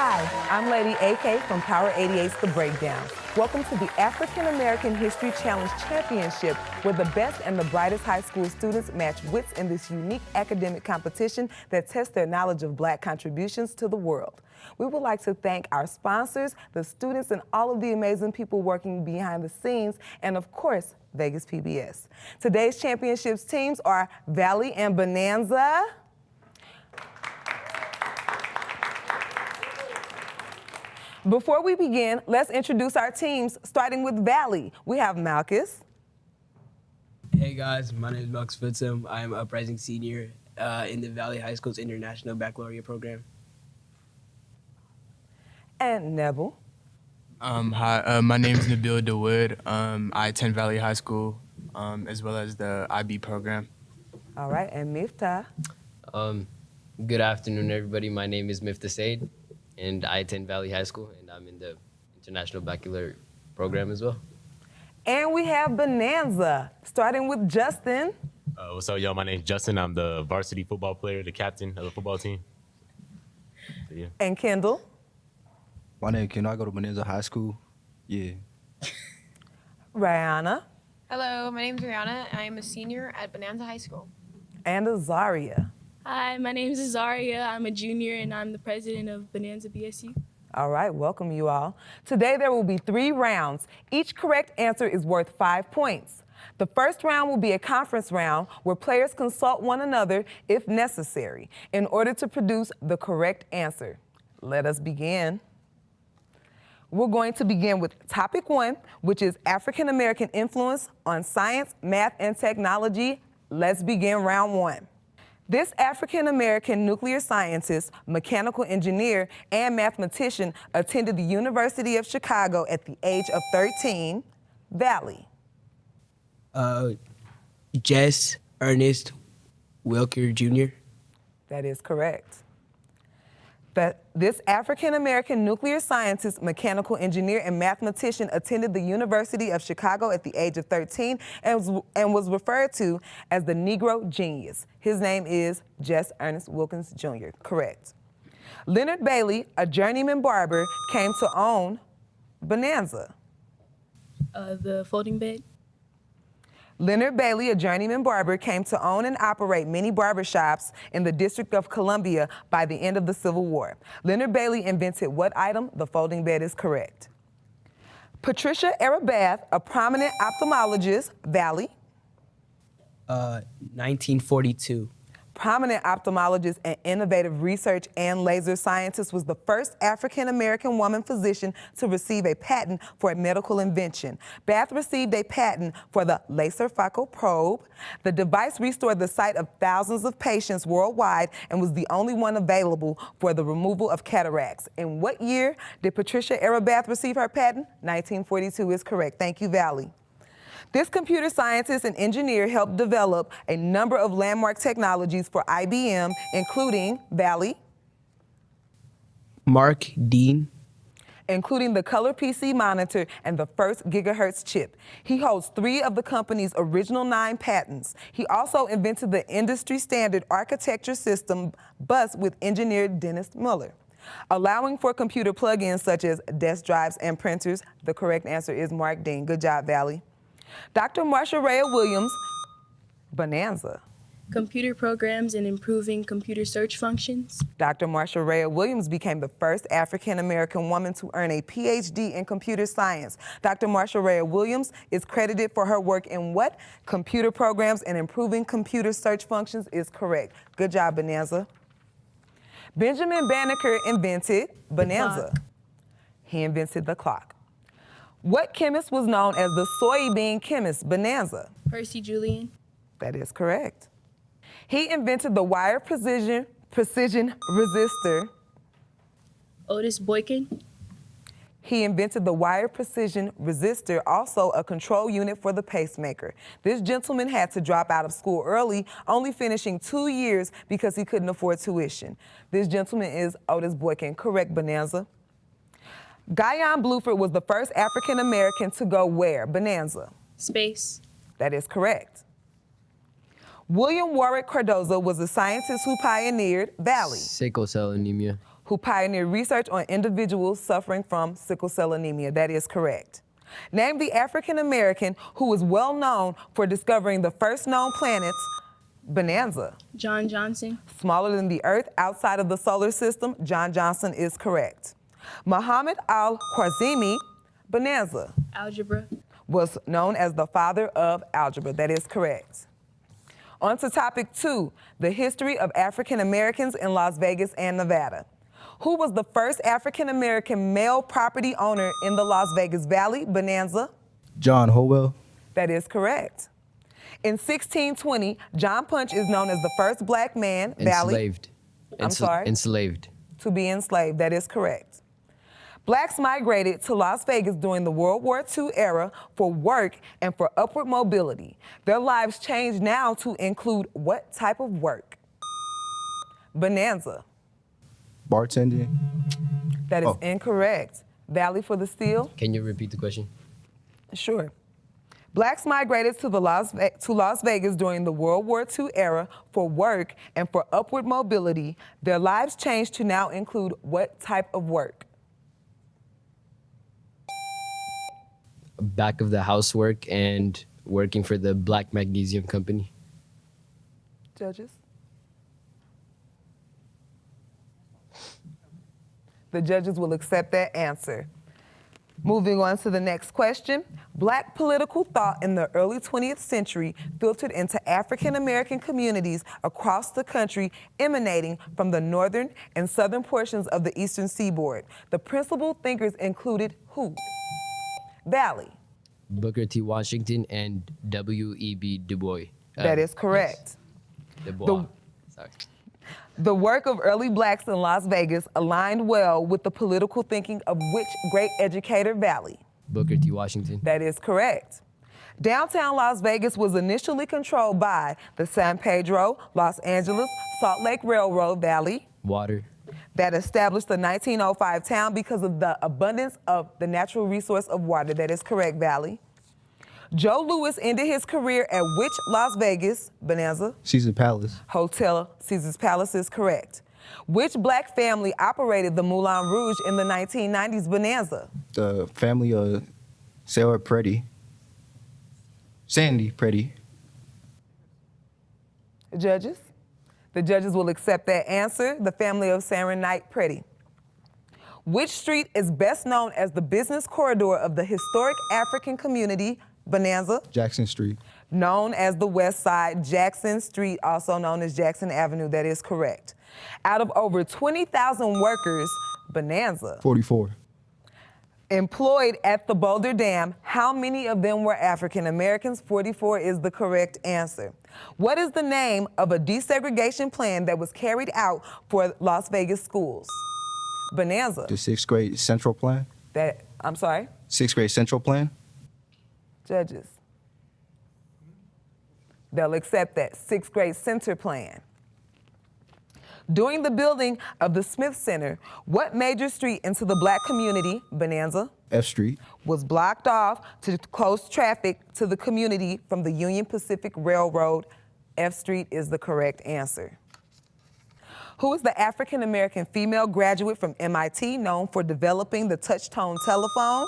Hi, I'm Lady AK from Power 88's The Breakdown. Welcome to the African American History Challenge Championship, where the best and the brightest high school students match wits in this unique academic competition that tests their knowledge of Black contributions to the world. We would like to thank our sponsors, the students, and all of the amazing people working behind the scenes, and of course, Vegas PBS. Today's championships teams are Valley and Bonanza. Before we begin, let's introduce our teams, starting with Valley. We have Malchus. Hey guys, my name is Malchus Footsum. I'm a rising senior in the Valley High School's International Baccalaureate program. And Neville. Hi, my name is Nabil DeWood. I attend Valley High School as well as the IB program. All right, and Miftah. Good afternoon, everybody. My name is Miftah Said, and I attend Valley High School, and I'm in the International Baccalaureate program as well. And we have Bonanza, starting with Justin. What's up, y'all? My name's Justin. I'm the varsity football player, the captain of the football team. So, yeah. And Kendall. My name is Kendall. I go to Bonanza High School. Yeah. Rihanna. Hello, my name is Rihanna. I am a senior at Bonanza High School. And Azaria. Hi, my name is Azaria. I'm a junior and I'm the president of Bonanza BSU. All right, welcome you all. Today there will be 3 rounds. Each correct answer is worth 5 points. The first round will be a conference round where players consult one another if necessary in order to produce the correct answer. Let us begin. We're going to begin with topic 1, which is African American influence on science, math, and technology. Let's begin round 1. This African American nuclear scientist, mechanical engineer, and mathematician attended the University of Chicago at the age of 13. Valley. Jess Ernest Wilker Jr. That is correct. This African American nuclear scientist, mechanical engineer, and mathematician attended the University of Chicago at the age of 13 and was referred to as the Negro Genius. His name is Jess Ernest Wilkins Jr. Correct. Leonard Bailey, a journeyman barber, came to own Bonanza. The folding bed. Leonard Bailey, a journeyman barber, came to own and operate many barbershops in the District of Columbia by the end of the Civil War. Leonard Bailey invented what item? The folding bed is correct. Patricia Arabath, a prominent ophthalmologist, Valley. 1942. Prominent ophthalmologist and innovative research and laser scientist, was the first African-American woman physician to receive a patent for a medical invention. Bath received a patent for the laser-focal probe. The device restored the sight of thousands of patients worldwide and was the only one available for the removal of cataracts. In what year did Patricia Arabath receive her patent? 1942 is correct. Thank you, Valley. This computer scientist and engineer helped develop a number of landmark technologies for IBM, including Valley. Mark Dean. Including the color PC monitor and the first gigahertz chip. He holds 3 of the company's original 9 patents. He also invented the industry standard architecture system bus with engineer Dennis Miller, allowing for computer plugins such as desk drives and printers. The correct answer is Mark Dean. Good job, Valley. Dr. Marsha Ray Williams, Bonanza. Computer programs and improving computer search functions. Dr. Marsha Ray Williams became the first African-American woman to earn a PhD in computer science. Dr. Marsha Ray Williams is credited for her work in what? Computer programs and improving computer search functions is correct. Good job, Bonanza. Benjamin Banneker invented Bonanza. He invented the clock. What chemist was known as the soybean chemist? Bonanza. Percy Julian. That is correct. He invented the wire precision resistor. Otis Boykin. He invented the wire precision resistor, also a control unit for the pacemaker. This gentleman had to drop out of school early, only finishing 2 years because he couldn't afford tuition. This gentleman is Otis Boykin. Correct, Bonanza. Guyon Bluford was the first African-American to go where? Bonanza. Space. That is correct. William Warwick Cardozo was a scientist who pioneered Valley. Sickle cell anemia. who pioneered research on individuals suffering from sickle cell anemia. That is correct. Name the African American who was well known for discovering the first known planets. Bonanza. John Johnson. Smaller than the Earth outside of the solar system. John Johnson is correct. Muhammad al-Khwarizmi, Bonanza, Algebra. was known as the father of algebra. That is correct. On to topic 2, the history of African Americans in Las Vegas and Nevada. Who was the first African American male property owner in the Las Vegas Valley? Bonanza. John Howell. That is correct. In 1620, John Punch is known as the first black man, Valley. Enslaved. I'm sorry? Enslaved. To be enslaved. That is correct. Blacks migrated to Las Vegas during the World War II era for work and for upward mobility. Their lives changed now to include what type of work? Bonanza. Bartending. That is Oh. incorrect. Valley for the steal? Can you repeat the question? Sure. Blacks migrated to Las Vegas during the World War II era for work and for upward mobility. Their lives changed to now include what type of work? Back of the housework and working for the Black Magnesium Company. Judges? The judges will accept that answer. Moving on to the next question. Black political thought in the early 20th century filtered into African American communities across the country, emanating from the northern and southern portions of the eastern seaboard. The principal thinkers included who? Valley. Booker T. Washington and W.E.B. Du Bois. That is correct. Du Bois. Sorry. The work of early blacks in Las Vegas aligned well with the political thinking of which great educator? Valley? Booker T. Washington. That is correct. Downtown Las Vegas was initially controlled by the San Pedro, Los Angeles, Salt Lake Railroad. Valley? Water. That established the 1905 town because of the abundance of the natural resource of water. That is correct, Valley. Joe Louis ended his career at which Las Vegas? Bonanza? Caesar Palace. Hotel Caesar's Palace is correct. Which black family operated the Moulin Rouge in the 1990s? Bonanza? The family of Sarah Preddy. Sandy Preddy. Judges? The judges will accept that answer. The family of Sarah Knight Preddy. Which street is best known as the business corridor of the historic African community? Bonanza? Jackson Street. Known as the West Side, Jackson Street, also known as Jackson Avenue. That is correct. Out of over 20,000 workers, Bonanza, 44. employed at the Boulder Dam, how many of them were African Americans? 44 is the correct answer. What is the name of a desegregation plan that was carried out for Las Vegas schools? Bonanza. The 6th grade Central Plan. I'm sorry? 6th grade Central Plan. Judges. They'll accept that 6th grade center plan. During the building of the Smith Center, what major street into the black community, Bonanza, F Street. was blocked off to close traffic to the community from the Union Pacific Railroad? F Street is the correct answer. Who is the African American female graduate from MIT known for developing the touch-tone telephone?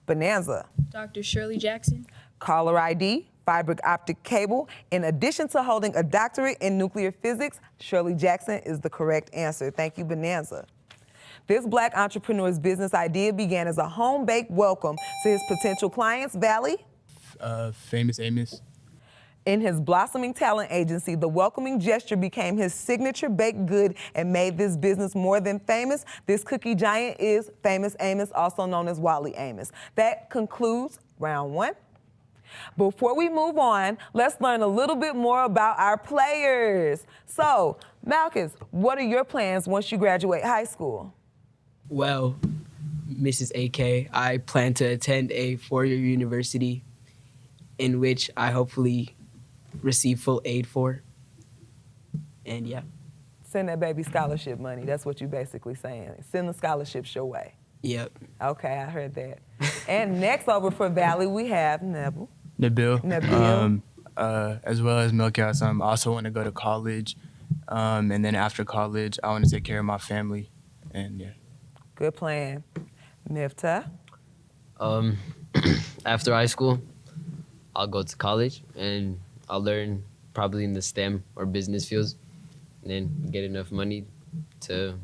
Bonanza. Dr. Shirley Jackson. Caller ID, fiber optic cable. In addition to holding a doctorate in nuclear physics, Shirley Jackson is the correct answer. Thank you, Bonanza. This black entrepreneur's business idea began as a home-baked welcome to his potential clients. Valley? Famous Amos. In his blossoming talent agency, the welcoming gesture became his signature baked good and made this business more than famous. This cookie giant is Famous Amos, also known as Wally Amos. That concludes round 1. Before we move on, let's learn a little bit more about our players. So, Malchus, what are your plans once you graduate high school? Well, Mrs. AK, I plan to attend a 4-year university in which I hopefully receive full aid for. And yeah. Send that baby scholarship money. That's what you're basically saying. Send the scholarships your way. Yep. Okay, I heard that. And next over for Valley, we have Nabil. Nabil. As well as Milkhouse. I also want to go to college. And then after college, I want to take care of my family And yeah. Good plan. Miftah? After high school, I'll go to college and I'll learn probably in the STEM or business fields, and then get enough money to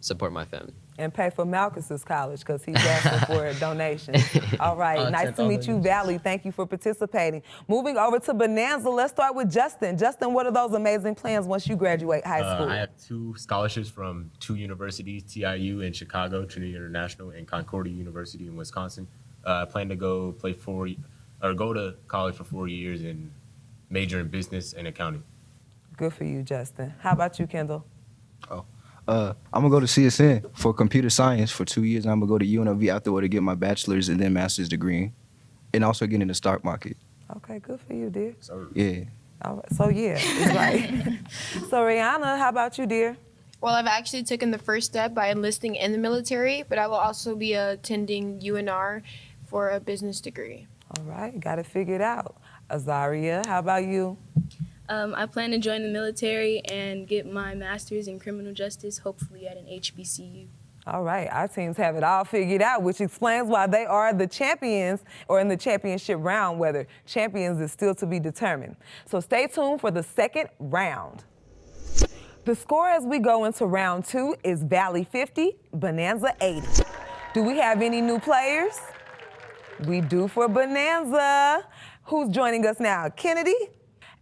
support my family. And pay for Malchus's college because he's asking for a donation. All right, I'll nice accept to all meet you, donations. Valley. Thank you for participating. Moving over to Bonanza, let's start with Justin. Justin, what are those amazing plans once you graduate high school? I have 2 scholarships from 2 universities, TIU in Chicago, Trinity International, and Concordia University in Wisconsin. I plan to go go to college for 4 years and major in business and accounting. Good for you, Justin. How about you, Kendall? I'm gonna go to CSN for computer science for 2 years. And I'm gonna go to UNLV afterward to get my bachelor's and then master's degree, and also get in the stock market. Okay, good for you, dear. Yeah. All right, so yeah, it's right. So Rihanna, how about you, dear? Well, I've actually taken the first step by enlisting in the military, but I will also be attending UNR for a business degree. All right, got to figure it out. Azaria, how about you? I plan to join the military and get my master's in criminal justice, hopefully at an HBCU. All right, our teams have it all figured out, which explains why they are the champions, or in the championship round, whether champions is still to be determined. So stay tuned for the second round. The score as we go into round 2 is Valley 50, Bonanza 80. Do we have any new players? We do for Bonanza. Who's joining us now? Kennedy?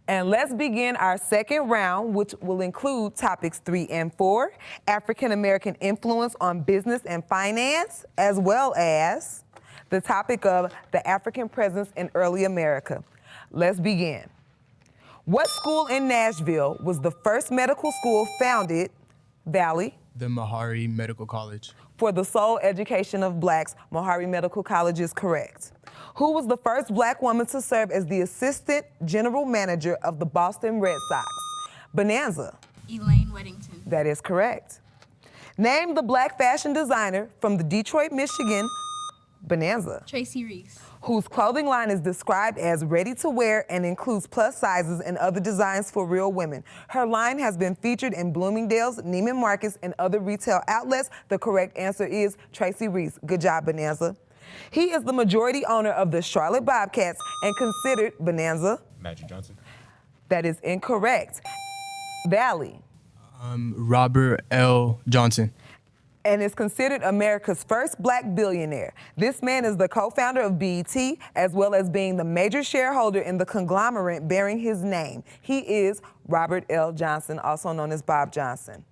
And let's begin our second round, which will include topics 3 and 4, African American influence on business and finance, as well as the topic of the African presence in early America. Let's begin. What school in Nashville was the first medical school founded, Valley? The Meharry Medical College. For the sole education of blacks, Meharry Medical College is correct. Who was the first black woman to serve as the assistant general manager of the Boston Red Sox? Bonanza. Elaine Weddington. That is correct. Name the black fashion designer from the Detroit, Michigan, Bonanza, Tracy Reese. whose clothing line is described as ready to wear and includes plus sizes and other designs for real women. Her line has been featured in Bloomingdale's, Neiman Marcus, and other retail outlets. The correct answer is Tracy Reese. Good job, Bonanza. He is the majority owner of the Charlotte Bobcats and considered, Bonanza, Magic Johnson. that is incorrect. Valley. Robert L. Johnson. And is considered America's first black billionaire. This man is the co-founder of BET, as well as being the major shareholder in the conglomerate bearing his name. He is Robert L. Johnson, also known as Bob Johnson.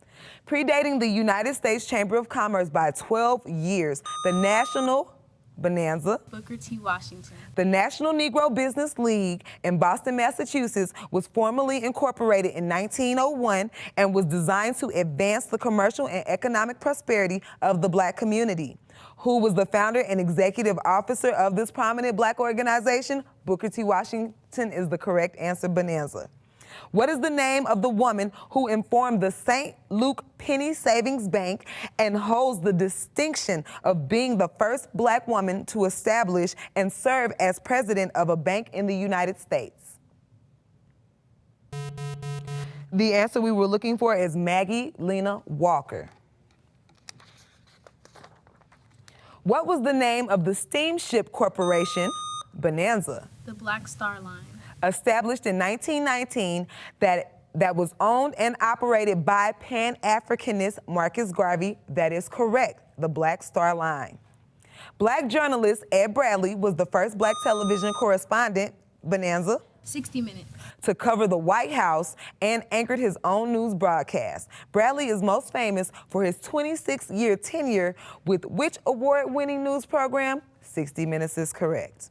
Predating the United States Chamber of Commerce by 12 years, the National Bonanza, Booker T. Washington. the National Negro Business League in Boston, Massachusetts, was formally incorporated in 1901 and was designed to advance the commercial and economic prosperity of the black community. Who was the founder and executive officer of this prominent black organization? Booker T. Washington is the correct answer, Bonanza. What is the name of the woman who informed the St. Luke Penny Savings Bank and holds the distinction of being the first black woman to establish and serve as president of a bank in the United States? The answer we were looking for is Maggie Lena Walker. What was the name of the steamship corporation, Bonanza, The Black Star Line. established in 1919 that was owned and operated by Pan-Africanist Marcus Garvey? That is correct, the Black Star Line. Black journalist Ed Bradley was the first black television correspondent, Bonanza, 60 Minutes. to cover the White House and anchored his own news broadcast. Bradley is most famous for his 26-year tenure with which award-winning news program? 60 Minutes is correct.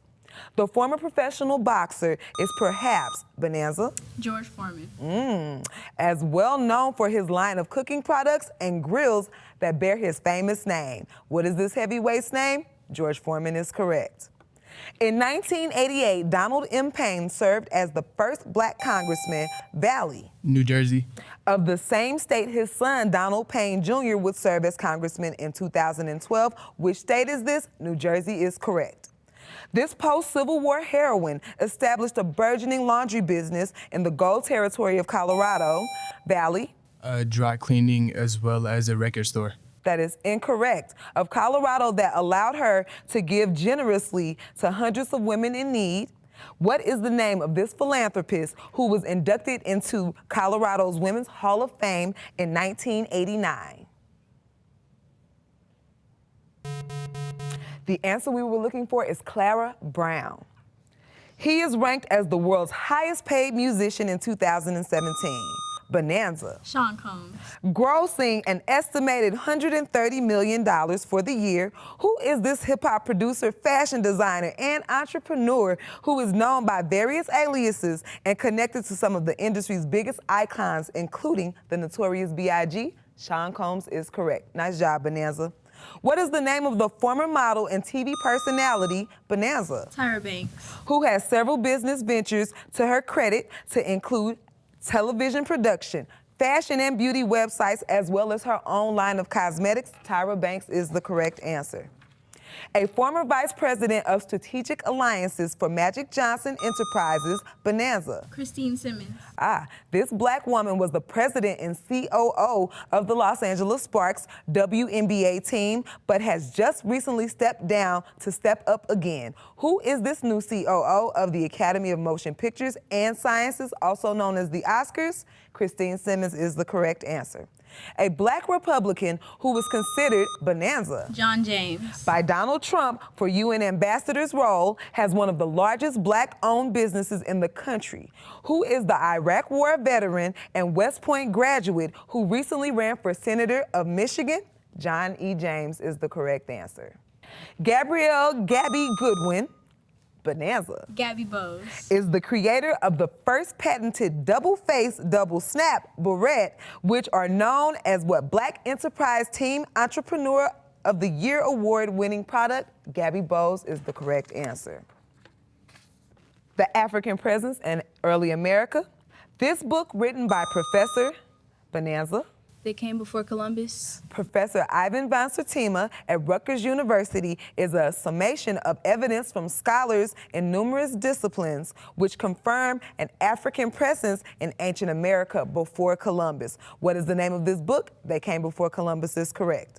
The former professional boxer is perhaps, Bonanza, George Foreman. as well known for his line of cooking products and grills that bear his famous name. What is this heavyweight's name? George Foreman is correct. In 1988, Donald M. Payne served as the first black congressman, Valley, New Jersey. of the same state his son, Donald Payne Jr., would serve as congressman in 2012. Which state is this? New Jersey is correct. This post-Civil War heroine established a burgeoning laundry business in the Gold Territory of Colorado. Valley, Dry cleaning as well as a record store. That is incorrect. Of Colorado that allowed her to give generously to hundreds of women in need. What is the name of this philanthropist who was inducted into Colorado's Women's Hall of Fame in 1989? The answer we were looking for is Clara Brown. He is ranked as the world's highest paid musician in 2017. Bonanza. Sean Combs. Grossing an estimated $130 million for the year. Who is this hip-hop producer, fashion designer, and entrepreneur who is known by various aliases and connected to some of the industry's biggest icons, including the Notorious B.I.G.? Sean Combs is correct. Nice job, Bonanza. What is the name of the former model and TV personality, Bonanza? Tyra Banks. Who has several business ventures to her credit to include television production, fashion and beauty websites, as well as her own line of cosmetics? Tyra Banks is the correct answer. A former vice president of strategic alliances for Magic Johnson Enterprises, Bonanza. Christine Simmons. This black woman was the president and COO of the Los Angeles Sparks WNBA team, but has just recently stepped down to step up again. Who is this new COO of the Academy of Motion Pictures and Sciences, also known as the Oscars? Christine Simmons is the correct answer. A black Republican who was considered Bonanza John James. by Donald Trump for UN ambassador's role has one of the largest black-owned businesses in the country. Who is the Iraq War veteran and West Point graduate who recently ran for senator of Michigan? John E. James is the correct answer. Gabrielle Gabby Goodwin, Bonanza, Gabby Bose. is the creator of the first patented double-face, double-snap barrette, which are known as what Black Enterprise Team Entrepreneur of the Year award-winning product? Gabby Bose is the correct answer. The African Presence in Early America. This book, written by Professor Bonanza, They came before Columbus. Professor Ivan Van Sertima at Rutgers University, is a summation of evidence from scholars in numerous disciplines which confirm an African presence in ancient America before Columbus. What is the name of this book? They Came Before Columbus is correct.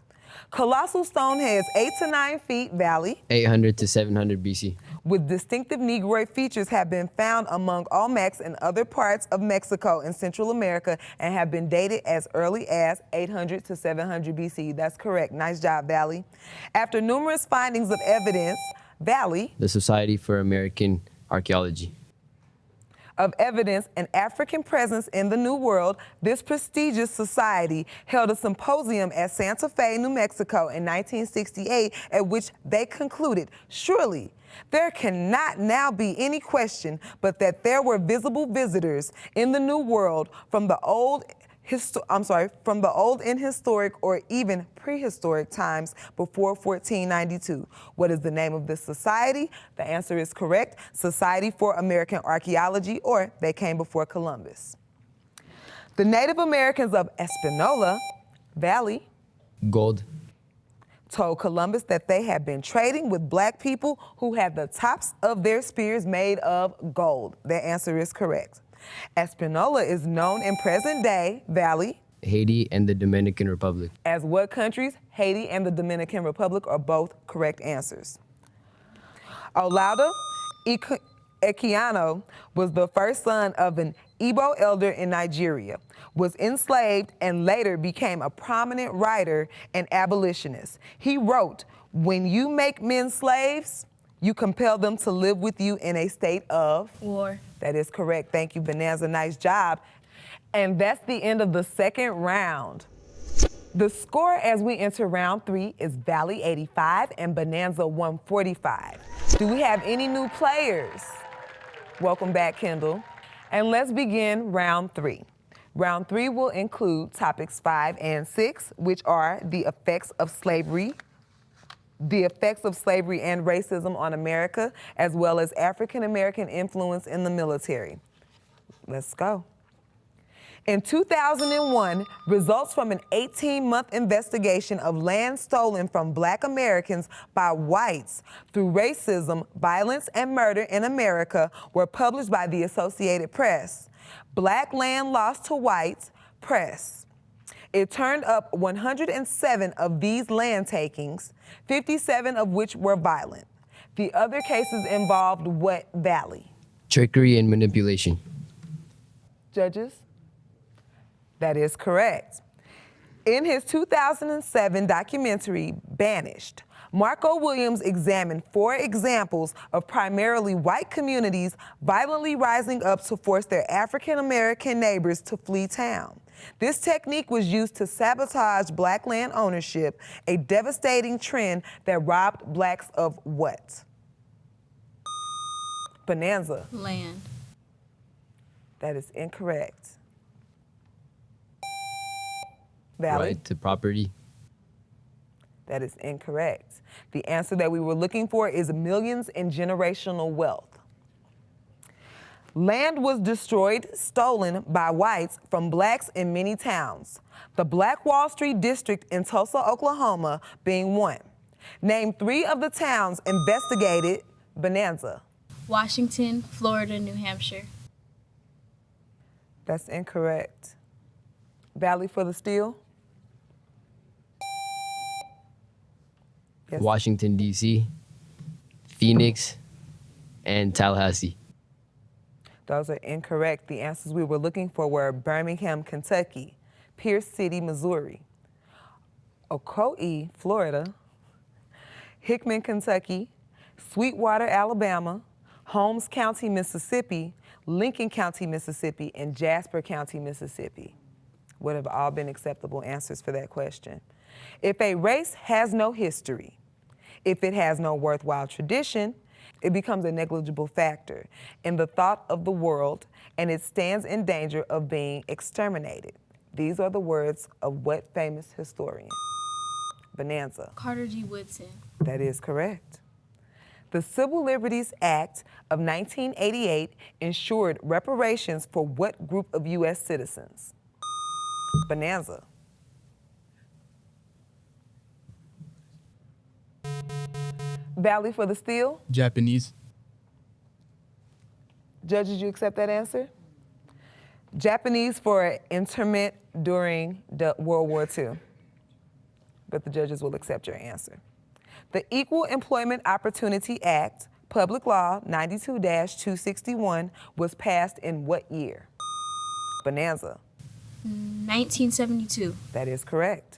Colossal Stoneheads, 8 to 9 feet valley 800 to 700 BC. with distinctive Negroid features have been found among Olmecs and other parts of Mexico and Central America and have been dated as early as 800 to 700 BC. That's correct. Nice job, Valley. After numerous findings of evidence, Valley, The Society for American Archaeology. of evidence and African presence in the New World, this prestigious society held a symposium at Santa Fe, New Mexico in 1968, at which they concluded, surely there cannot now be any question but that there were visible visitors in the New World from the old in historic or even prehistoric times before 1492. What is the name of this society? The answer is correct. Society for American Archaeology, or They Came Before Columbus. The Native Americans of Espanola Valley Gold. told Columbus that they had been trading with black people who had the tops of their spears made of gold. Their answer is correct. Espanola is known in present-day Valley Haiti and the Dominican Republic. as what countries? Haiti and the Dominican Republic are both correct answers. Olaudah Equiano was the first son of an Igbo elder in Nigeria, was enslaved, and later became a prominent writer and abolitionist. He wrote, "When you make men slaves, you compel them to live with you in a state of War. That is correct. Thank you, Bonanza. Nice job. And that's the end of the second round. The score as we enter round 3 is Valley 85 and Bonanza 145. Do we have any new players? Welcome back, Kendall. And let's begin round 3. Round 3 will include topics 5 and 6, which are the effects of slavery and racism on America, as well as African American influence in the military. Let's go. In 2001, results from an 18-month investigation of land stolen from Black Americans by whites through racism, violence, and murder in America were published by the Associated Press. Black Land Lost to Whites Press. It turned up 107 of these land takings, 57 of which were violent. The other cases involved what valley? Trickery and manipulation. Judges? That is correct. In his 2007 documentary, Banished, Marco Williams examined 4 examples of primarily white communities violently rising up to force their African American neighbors to flee town. This technique was used to sabotage black land ownership, a devastating trend that robbed blacks of what? Bonanza. Land. That is incorrect. Valley. Right to property. That is incorrect. The answer that we were looking for is millions in generational wealth. Land was destroyed, stolen by whites from blacks in many towns. The Black Wall Street district in Tulsa, Oklahoma being one. Name 3 of the towns investigated. Bonanza. Washington, Florida, New Hampshire. That's incorrect. Valley for the steal. Yes. Washington, D.C., Phoenix, and Tallahassee. Those are incorrect. The answers we were looking for were Birmingham, Kentucky, Pierce City, Missouri, Ocoee, Florida, Hickman, Kentucky, Sweetwater, Alabama, Holmes County, Mississippi, Lincoln County, Mississippi, and Jasper County, Mississippi. Would have all been acceptable answers for that question. If a race has no history, if it has no worthwhile tradition, it becomes a negligible factor in the thought of the world, and it stands in danger of being exterminated. These are the words of what famous historian? Bonanza. Carter G. Woodson. That is correct. The Civil Liberties Act of 1988 ensured reparations for what group of U.S. citizens? Bonanza. Valley for the steal. Japanese. Judges, you accept that answer? Japanese for internment during World War II. But the judges will accept your answer. The Equal Employment Opportunity Act, Public Law 92-261, was passed in what year? Bonanza. 1972. That is correct.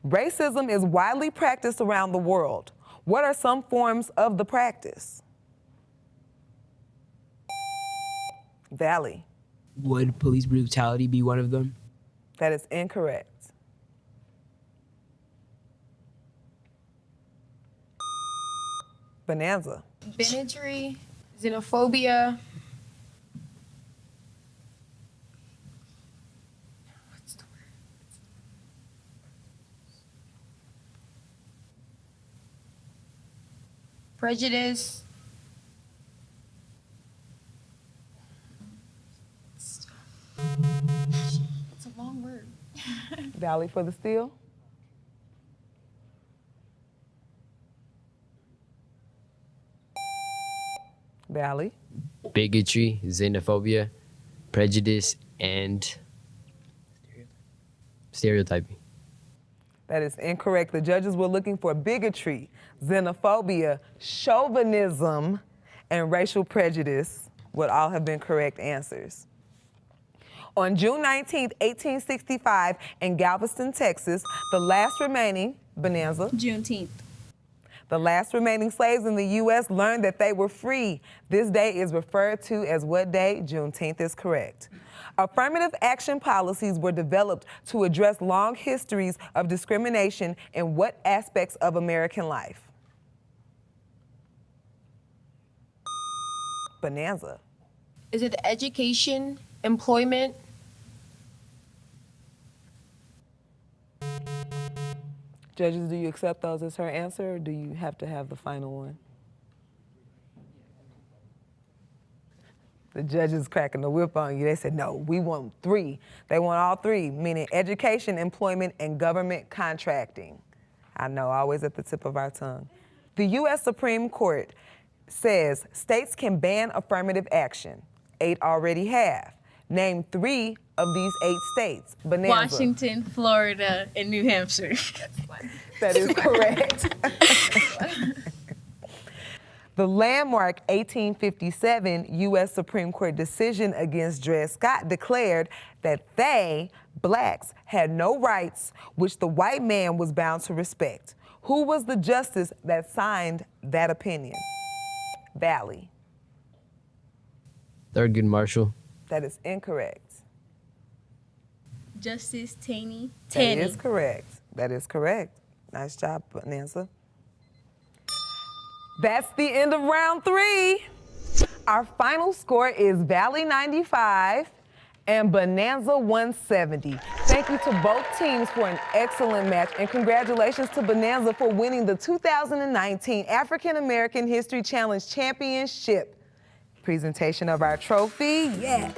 Racism is widely practiced around the world. What are some forms of the practice? Valley. Would police brutality be one of them? That is incorrect. Bonanza. Bigotry, xenophobia. What's the word? Prejudice. It's a long word. Valley for the steal. Valley. Bigotry, xenophobia, prejudice, and stereotyping. That is incorrect. The judges were looking for bigotry, xenophobia, chauvinism, and racial prejudice would all have been correct answers. On June 19, 1865, in Galveston, Texas, the last remaining, Bonanza, Juneteenth. the last remaining slaves in the U.S. learned that they were free. This day is referred to as what day? Juneteenth is correct. Affirmative action policies were developed to address long histories of discrimination in what aspects of American life? Bonanza. Is it education, employment? Judges, do you accept those as her answer, or do you have to have the final one? The judges cracking the whip on you. They said, no, we want 3. They want all 3, meaning education, employment, and government contracting. I know, always at the tip of our tongue. The U.S. Supreme Court says states can ban affirmative action. 8 already have. Name 3 of these 8 states. Bonanza. Washington, Florida, and New Hampshire. That is correct. The landmark 1857 U.S. Supreme Court decision against Dred Scott declared that they, blacks, had no rights which the white man was bound to respect. Who was the justice that signed that opinion? Valley. Thurgood Marshall. That is incorrect. Justice Taney. That is correct. That is correct. Nice job, Bonanza. That's the end of round 3. Our final score is Valley 95 and Bonanza 170. Thank you to both teams for an excellent match, and congratulations to Bonanza for winning the 2019 African American History Challenge Championship. Presentation of our trophy, yes.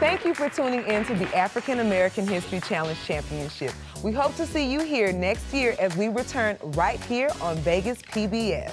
Thank you for tuning in to the African American History Challenge Championship. We hope to see you here next year as we return right here on Vegas PBS.